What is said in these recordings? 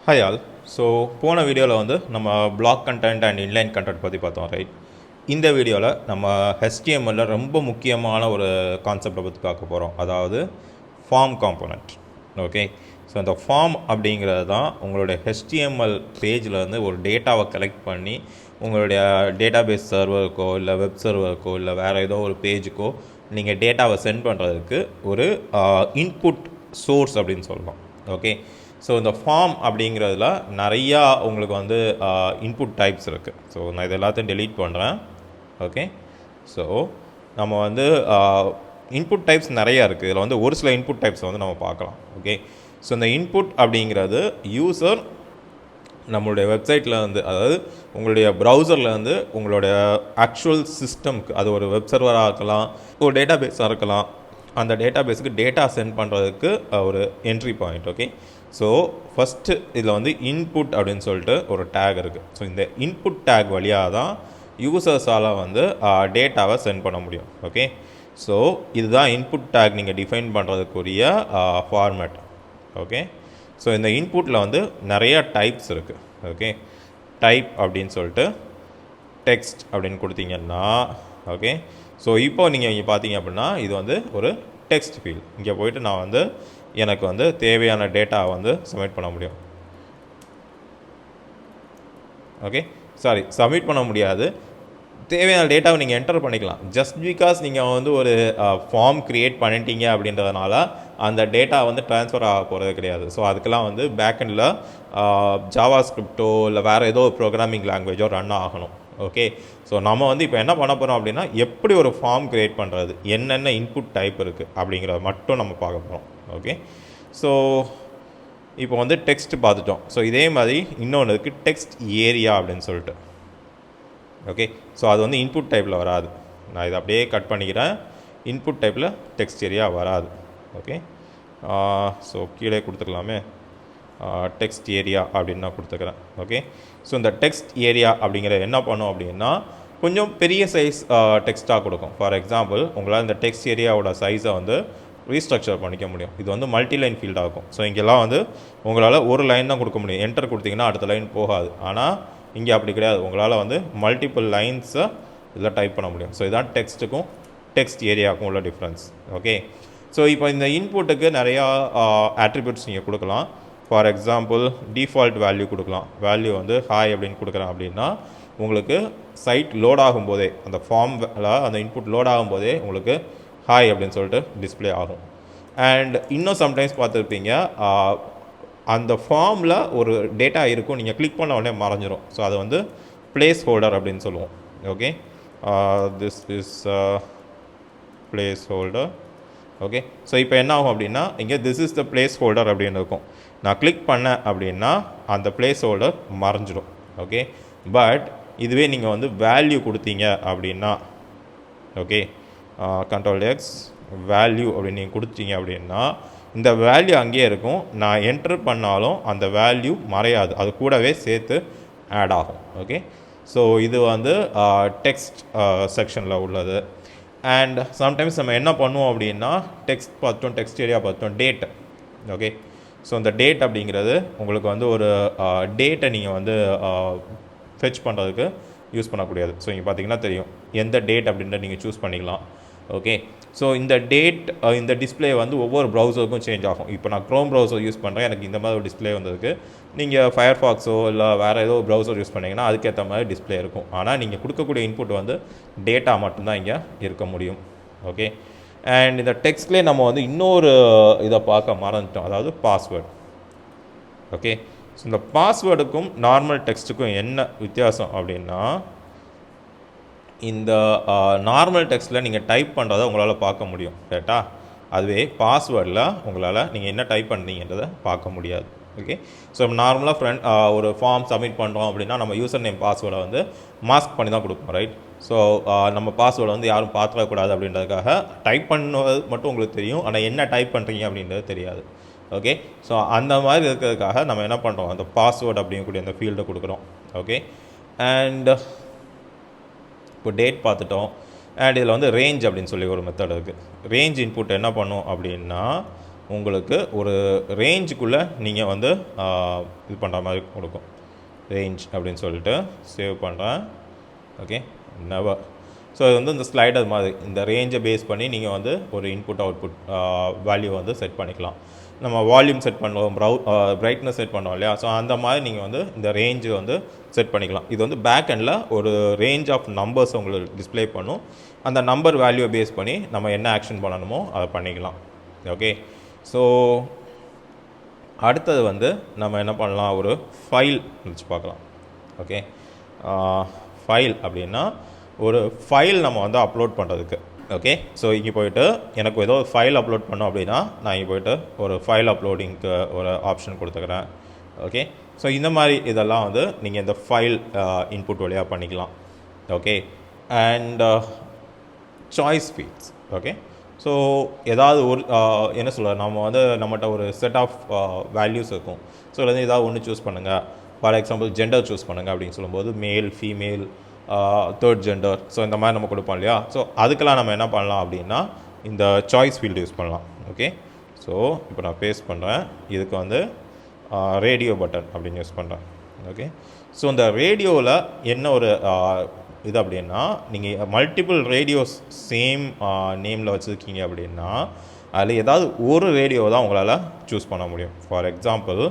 Hi all. So போன வீடியோவில் வந்து நம்ம block content and inline content பற்றி பார்த்தோம் ரைட். இந்த வீடியோவில் நம்ம HTML ரொம்ப முக்கியமான ஒரு கான்செப்டை பற்றி பார்க்க போகிறோம், அதாவது ஃபார்ம் காம்போனன்ட். ஓகே, ஸோ இந்த ஃபார்ம் அப்படிங்கிறது தான் உங்களுடைய HTML பேஜில் வந்து ஒரு டேட்டாவை கலெக்ட் பண்ணி உங்களுடைய டேட்டாபேஸ் சர்வருக்கோ இல்லை வெப் சர்வருக்கோ இல்லை வேறு ஏதோ ஒரு பேஜுக்கோ நீங்கள் டேட்டாவை சென்ட் பண்ணுறதுக்கு ஒரு இன்புட் சோர்ஸ் அப்படின்னு சொல்லலாம். ஓகே, ஸோ இந்த ஃபார்ம் அப்படிங்கிறதுல நிறையா உங்களுக்கு வந்து இன்புட் டைப்ஸ் இருக்குது. ஸோ நான் இது எல்லாத்தையும் டெலீட் பண்ணுறேன். ஓகே, ஸோ நம்ம வந்து இன்புட் டைப்ஸ் நிறையா இருக்குது. இதில் வந்து ஒரு சில இன்புட் டைப்ஸ் வந்து நம்ம பார்க்கலாம். ஓகே, ஸோ இந்த இன்புட் அப்படிங்கிறது யூசர் நம்மளுடைய வெப்சைட்டில் வந்து, அதாவது உங்களுடைய ப்ரௌசரில் வந்து உங்களுடைய ஆக்சுவல் சிஸ்டம்க்கு, அது ஒரு வெப் சர்வராக இருக்கலாம், ஒரு டேட்டா பேஸாக இருக்கலாம், அந்த டேட்டா பேஸுக்கு டேட்டா சென்ட் பண்ணுறதுக்கு ஒரு entry point. Okay, so first இதில் வந்து இன்புட் அப்படின்னு சொல்லிட்டு ஒரு டேக் இருக்குது. ஸோ இந்த இன்புட் டேக் வழியாக தான் யூசர்ஸால் வந்து டேட்டாவை சென்ட் பண்ண முடியும். ஓகே, ஸோ இதுதான் இன்புட் டேக் நீங்கள் டிஃபைன் பண்ணுறதுக்குரிய ஃபார்மேட். ஓகே, ஸோ இந்த இன்புட்டில் வந்து நிறையா டைப்ஸ் இருக்குது. ஓகே, டைப் அப்படின்னு சொல்லிட்டு டெக்ஸ்ட் அப்படின்னு கொடுத்தீங்கன்னா, ஓகே, ஸோ இப்போ நீங்கள் இங்கே பார்த்தீங்க அப்படின்னா இது வந்து ஒரு டெக்ஸ்ட் ஃபீல்ட். இங்கே போய்ட்டு நான் வந்து எனக்கு வந்து தேவையான டேட்டாவை வந்து சப்மிட் பண்ண முடியும். ஓகே, சாரி, சப்மிட் பண்ண முடியாது, தேவையான டேட்டாவை நீங்கள் என்டர் பண்ணிக்கலாம். ஜஸ்ட் பிகாஸ் நீங்கள் வந்து ஒரு ஃபார்ம் க்ரியேட் பண்ணிட்டீங்க அப்படின்றதுனால அந்த டேட்டா வந்து ட்ரான்ஸ்ஃபர் ஆக போகிறது கிடையாது. ஸோ அதுக்கெல்லாம் வந்து பேக்கெண்டில் ஜாவா ஸ்கிரிப்டோ இல்லை வேறு ஏதோ ப்ரோக்ராமிங் லாங்குவேஜோ ரன் ஆகணும். ஓகே, ஸோ நம்ம வந்து இப்போ என்ன பண்ண போகிறோம் அப்படின்னா, எப்படி ஒரு ஃபார்ம் க்ரியேட் பண்ணுறது, என்னென்ன இன்புட் டைப் இருக்குது அப்படிங்கிறத மட்டும் நம்ம பார்க்க போகிறோம். ஓகே, ஸோ இப்போ வந்து டெக்ஸ்ட் பார்த்துட்டோம். ஸோ இதே மாதிரி இன்னொன்று இருக்குது, டெக்ஸ்ட் ஏரியா அப்படின்னு சொல்லிட்டு. ஓகே, ஸோ அது வந்து இன்புட் டைப்பில் வராது. நான் இதை அப்படியே கட் பண்ணிக்கிறேன். இன்புட் டைப்பில் டெக்ஸ்ட் ஏரியா வராது. ஓகே, ஸோ கீழே கொடுத்துக்கலாமே, டெக்ஸ்ட் ஏரியா அப்படின்னு நான் கொடுத்துக்கிறேன். ஓகே, ஸோ இந்த டெக்ஸ்ட் ஏரியா அப்படிங்கிறது என்ன பண்ணும் அப்படின்னா, கொஞ்சம் பெரிய சைஸ் டெக்ஸ்ட்டாக கொடுக்கும். ஃபார் எக்ஸாம்பிள், உங்களால் இந்த டெக்ஸ்ட் ஏரியாவோட சைஸை வந்து ரீஸ்ட்ரக்சர் பண்ணிக்க முடியும். இது வந்து மல்டி லைன் ஃபீல்டாக இருக்கும். ஸோ இங்கெல்லாம் வந்து உங்களால் ஒரு லைன் தான் கொடுக்க முடியும். என்டர் கொடுத்தீங்கன்னா அடுத்த லைன் போகாது. ஆனால் இங்கே அப்படி கிடையாது, உங்களால் வந்து மல்டிபிள் லைன்ஸை இதில் டைப் பண்ண முடியும். ஸோ இதுதான் டெக்ஸ்ட்டுக்கும் டெக்ஸ்ட் ஏரியாவுக்கும் உள்ள டிஃப்ரென்ஸ். ஓகே, ஸோ இப்போ இந்த இன்புட்டுக்கு நிறையா ஆட்ரிபியூட்ஸ் நீங்கள் கொடுக்கலாம். ஃபார் எக்ஸாம்பிள், டிஃபால்ட் வேல்யூ கொடுக்கலாம். வேல்யூ வந்து ஹாய் அப்படின்னு கொடுக்குறேன் அப்படின்னா உங்களுக்கு சைட் லோட் ஆகும்போதே, அந்த ஃபார்மில் அந்த இன்புட் லோட் ஆகும்போதே உங்களுக்கு ஹாய் அப்படின்னு சொல்லிட்டு டிஸ்பிளே ஆகும். அண்ட் இன்னும் சம்டைம்ஸ் பார்த்துருப்பீங்க, அந்த ஃபார்மில் ஒரு டேட்டா இருக்கும், நீங்கள் கிளிக் பண்ண உடனே மறைஞ்சிரும். ஸோ அது வந்து பிளேஸ் ஹோல்டர் அப்படின்னு சொல்லுவோம். Okay, this is place holder. Okay, so இப்போ என்ன ஆகும் அப்படின்னா, இங்கே this is the place holder அப்படின்னு இருக்கும். நான் கிளிக் பண்ணேன் அப்படின்னா அந்த பிளேஸ் ஹோல்டர் மறைஞ்சிடும். ஓகே, பட் இதுவே நீங்கள் வந்து வேல்யூ கொடுத்தீங்க அப்படின்னா, ஓகே, கண்ட்ரோல் எக்ஸ் வேல்யூ அப்படின்னு நீங்கள் கொடுத்தீங்க அப்படின்னா இந்த வேல்யூ அங்கேயே இருக்கும். நான் என்டர் பண்ணாலும் அந்த வேல்யூ மறையாது, அது கூடவே சேர்த்து ஆட் ஆகும். ஓகே, ஸோ இது வந்து டெக்ஸ்ட் செக்ஷனில் உள்ளது. அண்ட் சம்டைம்ஸ் நம்ம என்ன பண்ணுவோம் அப்படின்னா, டெக்ஸ்ட் பார்த்துட்டோம், டெக்ஸ்ட் ஏரியா பார்த்துட்டோம், டேட். ஓகே, ஸோ இந்த டேட் அப்படிங்கிறது உங்களுக்கு வந்து ஒரு டேட்டை நீங்கள் வந்து ஃபெச் பண்ணுறதுக்கு யூஸ் பண்ணக்கூடியது. ஸோ இங்கே பார்த்தீங்கன்னா தெரியும் எந்த டேட் அப்படின்றத நீங்கள் சூஸ் பண்ணிக்கலாம். ஓகே, ஸோ இந்த டேட், இந்த டிஸ்பிளே வந்து ஒவ்வொரு ப்ரௌசருக்கும் சேஞ்ச் ஆகும். இப்போ நான் க்ரோம் ப்ரௌசர் யூஸ் பண்ணுறேன், எனக்கு இந்த மாதிரி ஒரு டிஸ்பிளே வந்ததுக்கு. நீங்கள் ஃபயர்ஃபாக்ஸோ இல்லை வேறு ஏதோ ப்ரௌசர் யூஸ் பண்ணிங்கன்னா அதுக்கேற்ற மாதிரி டிஸ்பிளே இருக்கும். ஆனால் நீங்கள் கொடுக்கக்கூடிய இன்புட் வந்து டேட்டா மட்டும்தான் இங்கே இருக்க முடியும். ஓகே, அண்ட் இந்த டெக்ஸ்ட்லேயே நம்ம வந்து இன்னொரு இதை பார்க்க மறந்துட்டோம், அதாவது பாஸ்வேர்டு. ஓகே, ஸோ இந்த பாஸ்வேர்டுக்கும் நார்மல் டெக்ஸ்ட்டுக்கும் என்ன வித்தியாசம் அப்படின்னா, இந்த நார்மல் டெக்ஸ்ட்டில் நீங்கள் டைப் பண்ணுறதை உங்களால் பார்க்க முடியும் கரெக்டா, அதுவே பாஸ்வேர்டில் உங்களால் நீங்கள் என்ன டைப் பண்ணுறீங்கன்றதை பார்க்க முடியாது. ஓகே, ஸோ நார்மலாக ஒரு ஃபார்ம் சப்மிட் பண்ணுறோம் அப்படின்னா நம்ம யூசர் நேம் பாஸ்வேர்டை வந்து மாஸ்க் பண்ணி தான் கொடுப்போம், ரைட். ஸோ நம்ம பாஸ்வேர்டை வந்து யாரும் பார்த்துடக்கூடாது அப்படின்றதுக்காக டைப் பண்ணுவது மட்டும் உங்களுக்கு தெரியும், ஆனால் என்ன டைப் பண்ணுறீங்க அப்படின்றது தெரியாது. ஓகே, ஸோ அந்த மாதிரி இருக்கிறதுக்காக நம்ம என்ன பண்ணுறோம், அந்த பாஸ்வேர்டு அப்படிங்கக்கூடிய அந்த ஃபீல்டை கொடுக்குறோம். ஓகே, அண்ட் இப்போ டேட் பார்த்துட்டோம். அண்ட் இதில் வந்து ரேஞ்ச் அப்படின்னு சொல்லி ஒரு மெத்தட் இருக்குது. ரேஞ்ச் இன்புட் என்ன பண்ணும் அப்படின்னா, உங்களுக்கு ஒரு ரேஞ்சுக்குள்ளே நீங்கள் வந்து இது பண்ணுற மாதிரி கொடுக்கும். ரேஞ்ச் அப்படின்னு சொல்லிட்டு சேவ் பண்ணுறேன். Okay, never. ஸோ இது வந்து இந்த ஸ்லைடர் மாதிரி இந்த ரேஞ்சை பேஸ் பண்ணி நீங்கள் வந்து ஒரு இன்புட் அவுட்புட் வேல்யூ வந்து செட் பண்ணிக்கலாம். நம்ம வால்யூம் செட் பண்ணுவோம், பிரைட்னஸ் செட் பண்ணுவோம் இல்லையா? ஸோ அந்த மாதிரி நீங்கள் வந்து இந்த ரேஞ்சு வந்து செட் பண்ணிக்கலாம். இது வந்து பேக் எண்டில் ஒரு ரேஞ்ச் ஆஃப் நம்பர்ஸ் உங்களுக்கு டிஸ்பிளே பண்ணும். அந்த நம்பர் வேல்யூவை பேஸ் பண்ணி நம்ம என்ன ஆக்ஷன் பண்ணணுமோ அதை பண்ணிக்கலாம். ஓகே, ஸோ அடுத்தது வந்து நம்ம என்ன பண்ணலாம், ஒரு ஃபைல் வச்சு பார்க்கலாம். ஓகே, ஃபைல் அப்படின்னா ஒரு ஃபைல் நம்ம வந்து அப்லோட் பண்ணுறதுக்கு. ஓகே, ஸோ இங்கே போய்ட்டு எனக்கு ஏதோ ஃபைல் அப்லோட் பண்ணோம் அப்படின்னா நான் இங்கே போய்ட்டு ஒரு ஃபைல் அப்லோடிங்க்கு ஒரு ஆப்ஷன் கொடுத்துக்கிறேன். ஓகே, ஸோ இந்த மாதிரி இதெல்லாம் வந்து நீங்கள் இந்த ஃபைல் இன்புட் வழியாக பண்ணிக்கலாம். Okay, and choice fields. Okay, so ஏதாவது ஒரு என்ன சொல்ல, நம்ம வந்து நம்மகிட்ட ஒரு செட் ஆஃப் வேல்யூஸ் இருக்கும். ஸோ இதுலேருந்து ஏதாவது ஒன்று சூஸ் பண்ணுங்கள். ஃபார் எக்ஸாம்பிள் ஜெண்டர் சூஸ் பண்ணுங்கள் அப்படின்னு சொல்லும்போது மேல், ஃபீமேல், தேர்ட் ஜெண்டர், ஸோ இந்த மாதிரி நம்ம கொடுப்போம் இல்லையா? ஸோ அதுக்கெல்லாம் நம்ம என்ன பண்ணலாம் அப்படின்னா இந்த சாய்ஸ் ஃபீல்டு யூஸ் பண்ணலாம். ஓகே, ஸோ இப்போ நான் பேஸ்ட் பண்ணுறேன். இதுக்கு வந்து ரேடியோ பட்டன் அப்படின்னு யூஸ் பண்ணுறேன். ஓகே, ஸோ இந்த ரேடியோவில் என்ன ஒரு இது அப்படின்னா, நீங்கள் மல்டிபிள் ரேடியோஸ் சேம் நேமில் வச்சுருக்கீங்க அப்படின்னா அதில் ஏதாவது ஒரு ரேடியோ தான் உங்களால் சூஸ் பண்ண முடியும். ஃபார் எக்ஸாம்பிள்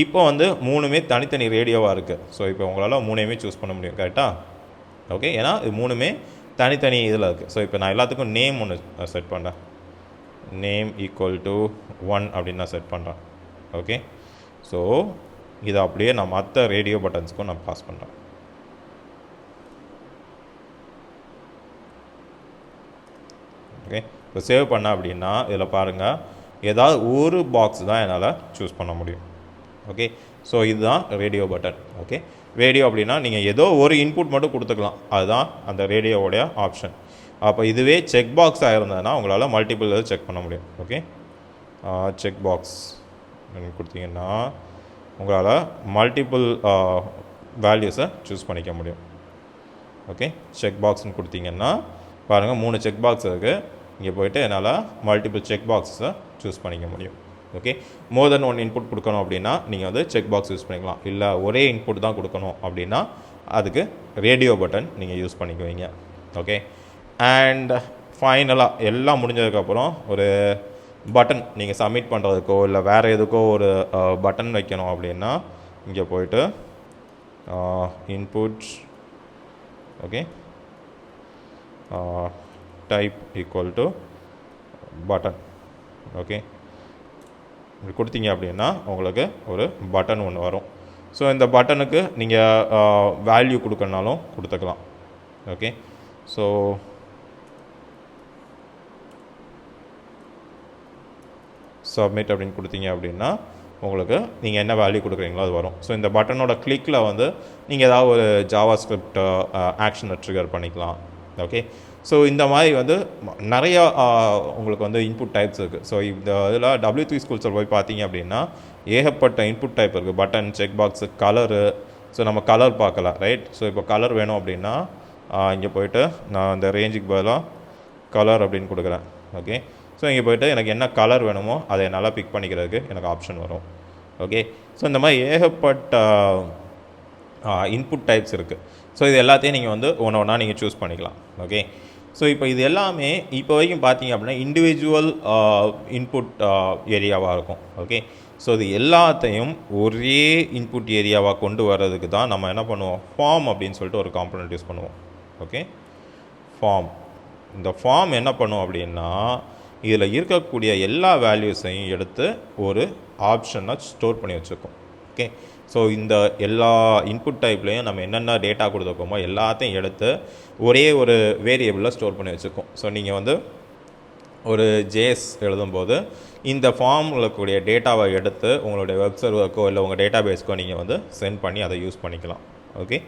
இப்போ வந்து 3மே தனித்தனி ரேடியோவாக இருக்குது. ஸோ இப்போ உங்களால் 3மே சூஸ் பண்ண முடியும். கரெக்டாக? ஓகே, ஏன்னா இது 3மே தனித்தனி இதில் இருக்குது. ஸோ இப்போ நான் எல்லாத்துக்கும் நேம் ஒன்று செட் பண்ணுறேன். நேம் ஈக்குவல் டு 1 அப்படின்னு நான் செட் பண்ணுறேன். ஓகே, ஸோ இதை அப்படியே நான் மற்ற ரேடியோ பட்டன்ஸுக்கும் நான் பாஸ் பண்ணுறேன். ஓகே, இப்போ சேவ் பண்ண அப்படின்னா இதில் பாருங்கள், ஏதாவது ஒரு பாக்ஸ் தான் என்னால் சூஸ் பண்ண முடியும். ஓகே, ஸோ இதுதான் ரேடியோ பட்டன். ஓகே, ரேடியோ அப்படின்னா நீங்கள் ஏதோ ஒரு இன்புட் மட்டும் கொடுத்துக்கலாம், அதுதான் அந்த ரேடியோவுடைய ஆப்ஷன். அப்போ இதுவே செக் பாக்ஸாக இருந்ததுன்னா உங்களால் மல்டிபிள் செக் பண்ண முடியும். ஓகே, செக் பாக்ஸ் கொடுத்தீங்கன்னா உங்களால் மல்டிபிள் வேல்யூஸை சூஸ் பண்ணிக்க முடியும். ஓகே, செக் பாக்ஸ்ன்னு கொடுத்தீங்கன்னா பாருங்கள் 3 செக் பாக்ஸ் இருக்குது. இங்கே போய்ட்டு என்னால் மல்டிபிள் செக் பாக்ஸை சூஸ் பண்ணிக்க முடியும். ஓகே, மோர் தென் 1 இன்புட் கொடுக்கணும் அப்படின்னா நீங்கள் வந்து செக் பாக்ஸ் யூஸ் பண்ணிக்கலாம். இல்லை ஒரே இன்புட் தான் கொடுக்கணும் அப்படின்னா அதுக்கு ரேடியோ பட்டன் நீங்கள் யூஸ் பண்ணிக்குவீங்க. ஓகே, அண்ட் ஃபைனலாக எல்லாம் முடிஞ்சதுக்கப்புறம் ஒரு பட்டன் நீங்கள் சப்மிட் பண்ணுறதுக்கோ இல்லை வேறு எதுக்கோ ஒரு பட்டன் வைக்கணும் அப்படின்னா இங்கே போய்ட்டு input, okay, type equal to button. Okay, இப்படி கொடுத்தீங்க அப்படின்னா உங்களுக்கு ஒரு பட்டன் ஒன்று வரும். ஸோ இந்த பட்டனுக்கு நீங்கள் வேல்யூ கொடுக்கணுனாலும் கொடுத்துக்கலாம். ஓகே, ஸோ சப்மிட் அப்படின்னு கொடுத்தீங்க அப்படின்னா உங்களுக்கு நீங்கள் என்ன வேல்யூ கொடுக்குறீங்களோ அது வரும். ஸோ இந்த பட்டனோட கிளிக்கில் வந்து நீங்கள் ஏதாவது ஒரு ஜாவா ஸ்கிரிப்ட் ஆக்ஷனை ட்ரிகர் பண்ணிக்கலாம். ஓகே, ஸோ இந்த மாதிரி வந்து நிறையா உங்களுக்கு வந்து இன்புட் டைப்ஸ் இருக்குது. ஸோ இந்த இதில் W3 ஸ்கூல்ஸில் போய் பார்த்தீங்க அப்படின்னா ஏகப்பட்ட இன்புட் டைப் இருக்குது. Button, check box, colour. So நம்ம கலர் பார்க்கலாம், ரைட்? ஸோ இப்போ கலர் வேணும் அப்படின்னா இங்கே போய்ட்டு நான் அந்த ரேஞ்சுக்கு பதிலாக கலர் அப்படின்னு கொடுக்குறேன். ஓகே, ஸோ இங்கே போய்ட்டு எனக்கு என்ன கலர் வேணுமோ அதை என்னால் பிக் பண்ணிக்கிறதுக்கு எனக்கு ஆப்ஷன் வரும். ஓகே, ஸோ இந்த மாதிரி ஏகப்பட்ட இன்புட் டைப்ஸ் இருக்குது. ஸோ இது எல்லாத்தையும் நீங்கள் வந்து ஒன்றா நீங்கள் சூஸ் பண்ணிக்கலாம். ஓகே, ஸோ இப்போ இது எல்லாமே இப்போ வரைக்கும் பார்த்தீங்க அப்படின்னா இண்டிவிஜுவல் இன்புட் ஏரியாவாக இருக்கும். ஓகே, ஸோ இது எல்லாத்தையும் ஒரே இன்புட் ஏரியாவாக கொண்டு வர்றதுக்கு தான் நம்ம என்ன பண்ணுவோம், ஃபார்ம் அப்படின்னு சொல்லிட்டு ஒரு காம்பனண்ட் யூஸ் பண்ணுவோம். Okay, form. இந்த ஃபார்ம் என்ன பண்ணும் அப்படின்னா இதில் இருக்கக்கூடிய எல்லா வேல்யூஸையும் எடுத்து ஒரு ஆப்ஷனாக ஸ்டோர் பண்ணி வச்சுருக்கோம். ஓகே, ஸோ இந்த எல்லா இன்புட் டைப்லேயும் நம்ம என்னென்ன டேட்டா கொடுத்துருக்கோமோ எல்லாத்தையும் எடுத்து ஒரே ஒரு வேரியபிளில் ஸ்டோர் பண்ணி வச்சுருக்கோம். ஸோ நீங்கள் வந்து ஒரு ஜேஎஸ் எழுதும்போது இந்த ஃபார்மில் இருக்கக்கூடிய டேட்டாவை எடுத்து உங்களுடைய வெப் சர்வருக்கோ இல்லை உங்கள் டேட்டா பேஸ்க்கோ நீங்கள் வந்து சென்ட் பண்ணி அதை யூஸ் பண்ணிக்கலாம். ஓகே,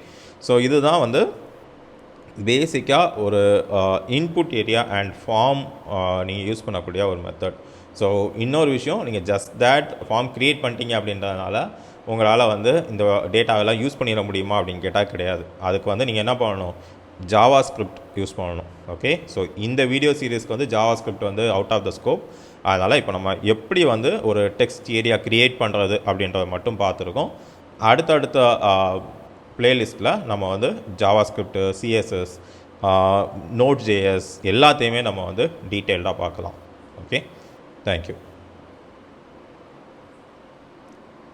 ஸோ இதுதான் வந்து பேசிக்காக ஒரு இன்புட் ஏரியா அண்ட் ஃபார்ம் நீங்கள் யூஸ் பண்ணக்கூடிய ஒரு மெத்தட். ஸோ இன்னொரு விஷயம், நீங்கள் ஜஸ்ட் தேட் ஃபார்ம் க்ரியேட் பண்ணிட்டீங்க அப்படின்றதுனால உங்களால் வந்து இந்த டேட்டாவெல்லாம் யூஸ் பண்ணிட முடியுமா அப்படின்னு கேட்டால் கிடையாது. அதுக்கு வந்து நீங்கள் என்ன பண்ணணும், ஜாவா ஸ்கிரிப்ட் யூஸ் பண்ணணும். ஓகே, ஸோ இந்த வீடியோ சீரீஸ்க்கு வந்து ஜாவா ஸ்கிரிப்ட் வந்து அவுட் ஆஃப் த ஸ்கோப். அதனால் இப்போ நம்ம எப்படி வந்து ஒரு டெக்ஸ்ட் ஏரியா க்ரியேட் பண்ணுறது அப்படின்றத மட்டும் பார்த்துருக்கோம். அடுத்தடுத்த பிளேலிஸ்ட்டில் நம்ம வந்து ஜாவா ஸ்கிரிப்ட், சிஎஸ்எஸ், நோட்.js எல்லாத்தையுமே நம்ம வந்து டீட்டெயில்டாக பார்க்கலாம். Okay, thank you.